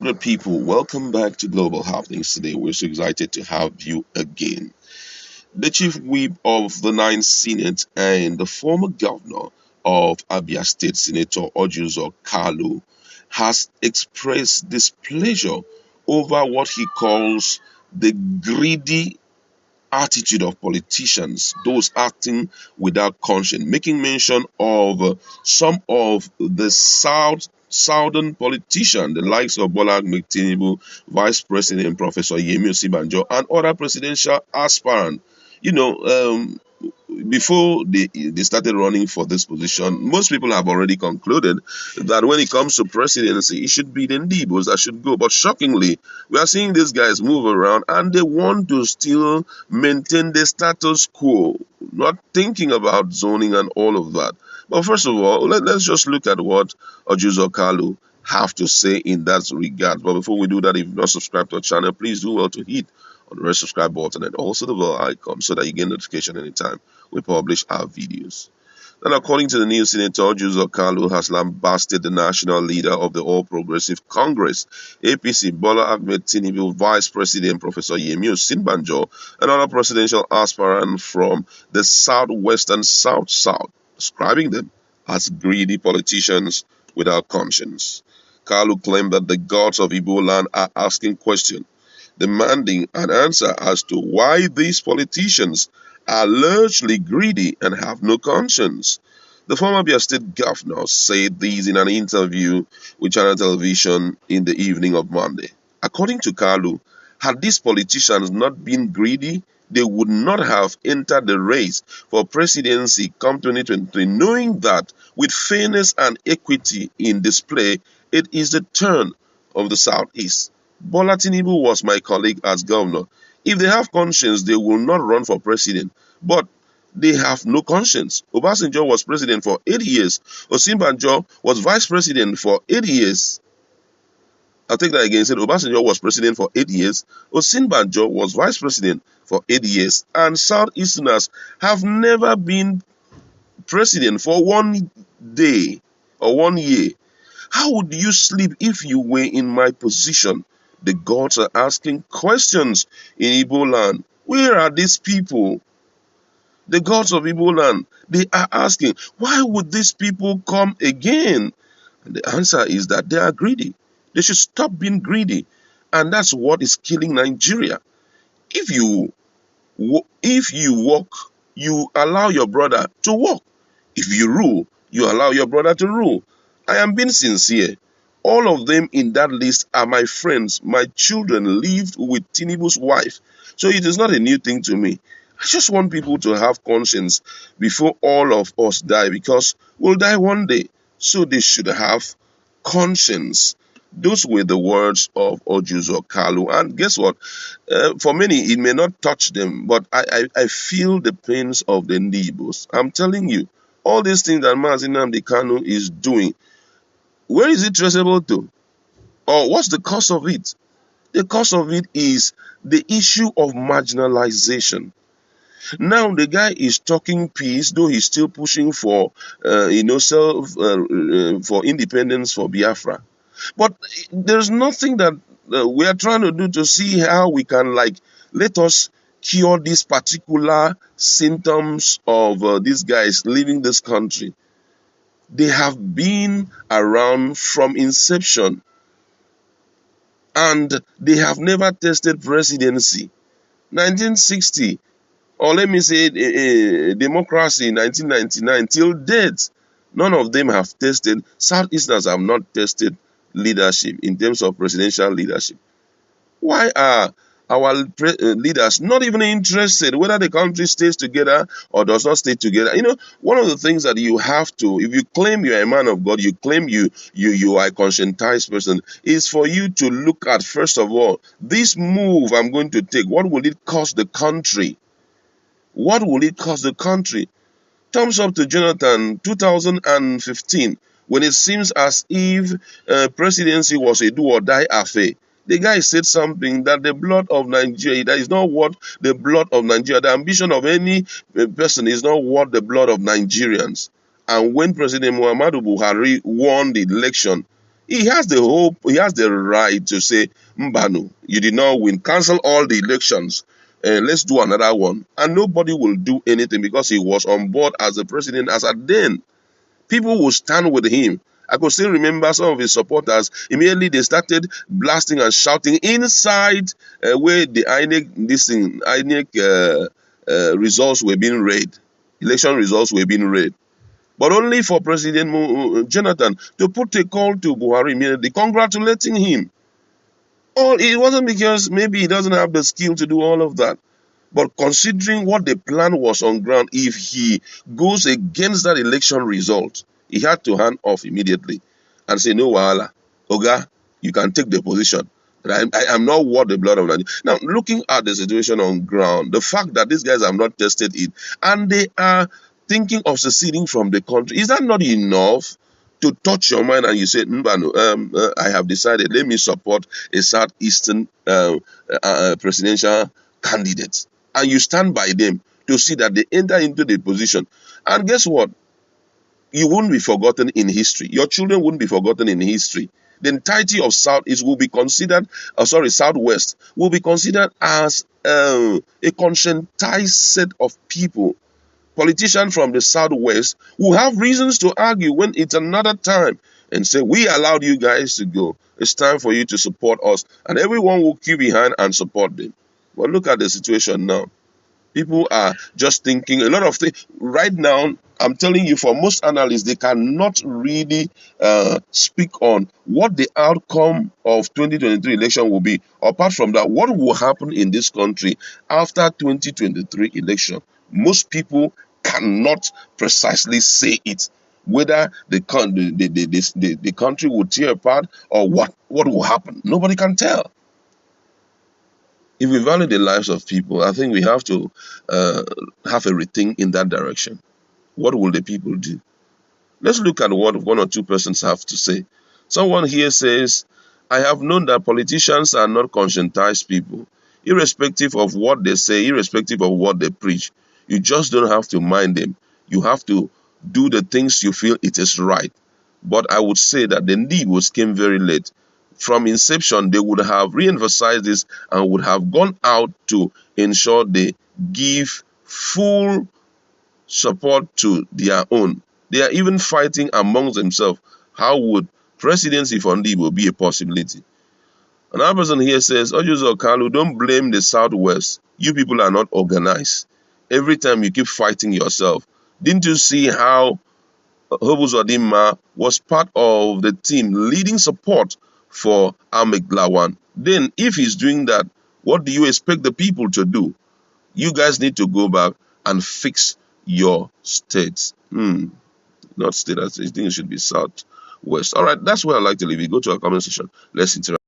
Good people, welcome back to Global Happenings. Today, we're so excited to have you again. The Chief Whip of the Ninth Senate and the former governor of Abia State, Senator Orji Kalu, has expressed displeasure over what he calls the greedy attitude of politicians, those acting without conscience, making mention of some of the southern politicians, the likes of Bola Tinubu, Vice President Professor Yemi Osinbajo, and other presidential aspirants. You know, before they started running for this position, most people have already concluded that when it comes to presidency, it should be the Ndibos that should go. But shockingly, we are seeing these guys move around and they want to still maintain the status quo, not thinking about zoning and all of that. But first of all, let's just look at what Orji kalu have to say in that regard. But before we do that, if you've not subscribed to our channel, please do well to hit on the red subscribe button and also the bell icon so that you get notification anytime we publish our videos. And according to the new Senator, Orji kalu has lambasted the national leader of the All Progressive Congress, APC, Bola Ahmed Tinubu, Vice President Professor Yemi Osinbajo, and other presidential aspirants from the southwestern South, describing them as greedy politicians without conscience. Kalu claimed that the gods of Igbo land are asking questions, demanding an answer as to why these politicians are largely greedy and have no conscience. The former Abia State governor said this in an interview with Channel Television in the evening of Monday. According to Kalu, had these politicians not been greedy, they would not have entered the race for presidency come 2023, knowing that with fairness and equity in display, it is the turn of the Southeast. Bola Tinubu was my colleague as governor. If they have conscience, they will not run for president. But they have no conscience. Obasanjo was president for 8 years. Osinbajo was vice president for 8 years. I'll take that again. Said Obasanjo was president for 8 years. Osinbajo was vice president for 8 years. And Southeasterners have never been president for 1 day or 1 year. How would you sleep if you were in my position? The gods are asking questions in Igbo land. Where are these people? The gods of Igbo land, they are asking, why would these people come again? And the answer is that they are greedy. They should stop being greedy. And that's what is killing Nigeria. If you walk, you allow your brother to walk. If you rule, you allow your brother to rule. I am being sincere. All of them in that list are my friends. My children lived with Tinubu's wife. So it is not a new thing to me. I just want people to have conscience before all of us die, because we'll die one day. So they should have conscience. Those were the words of Orji kalu. And guess what? For many, it may not touch them, but I feel the pains of the Ndibos. I'm telling you, all these things that Mazi Nnamdi Kanu is doing, where is it traceable to? Or what's the cause of it? The cause of it is the issue of marginalization. Now the guy is talking peace, though he's still pushing for, for independence for Biafra. But there's nothing that we are trying to do to see how we can, let us cure these particular symptoms of these guys leaving this country. They have been around from inception, and they have never tested presidency. 1960, or let me say democracy, 1999, till date, none of them have tested. Southeasterners have not tested leadership in terms of presidential leadership. Why are our leaders not even interested whether the country stays together or does not stay together? One of the things that you have to, if you claim you're a man of God, you claim you are a conscientized person, is for you to look at, first of all, this move I'm going to take, what will it cost the country? What will it cost the country? Thumbs up to Jonathan, 2015, when it seems as if presidency was a do-or-die affair. The guy said something that the blood of Nigeria, that is not worth the blood of Nigeria. The ambition of any person is not worth the blood of Nigerians. And when President Muhammadu Buhari won the election, he has the right to say, Mbanu, you did not win, cancel all the elections, let's do another one. And nobody will do anything because he was on board as the president as at then. People will stand with him. I could still remember some of his supporters. Immediately they started blasting and shouting inside where the INEC results were being read. Election results were being read. But only for President Jonathan to put a call to Buhari immediately, congratulating him. All it wasn't because maybe he doesn't have the skill to do all of that. But considering what the plan was on ground, if he goes against that election result, he had to hand off immediately and say, no, wahala, Oga, you can take the position. I am not worth the blood of Nigeria. Now, looking at the situation on ground, the fact that these guys have not tested it and they are thinking of seceding from the country, is that not enough to touch your mind and you say, Mbano, I have decided, let me support a Southeastern presidential candidate, and you stand by them to see that they enter into the position. And guess what? You won't be forgotten in history. Your children won't be forgotten in history. The entirety of Southeast will be considered, Southwest will be considered as a conscientized set of people. Politicians from the Southwest will have reasons to argue when it's another time and say, we allowed you guys to go. It's time for you to support us. And everyone will queue behind and support them. But look at the situation now. People are just thinking a lot of things. Right now, I'm telling you, for most analysts, they cannot really speak on what the outcome of 2023 election will be. Apart from that, what will happen in this country after 2023 election? Most people cannot precisely say it. Whether the country will tear apart or what will happen. Nobody can tell. If we value the lives of people, I think we have to have a rethink in that direction. What will the people do? Let's look at what one or two persons have to say. Someone here says, I have known that politicians are not conscientized people, irrespective of what they say, irrespective of what they preach. You just don't have to mind them. You have to do the things you feel it is right. But I would say that the Negroes came very late. From inception, they would have re-emphasized this and would have gone out to ensure they give full support to their own. They are even fighting amongst themselves. How would presidency for Igbo be a possibility? Another person here says, Orji kalu, don't blame the Southwest. You people are not organized. Every time you keep fighting yourself. Didn't you see how Hobuzodinma was part of the team leading support for Ahmed Lawan? Then, if he's doing that, what do you expect the people to do? You guys need to go back and fix your states. Not state, I think it should be Southwest. All right, that's where I like to leave you. Go to our comment section. Let's interact.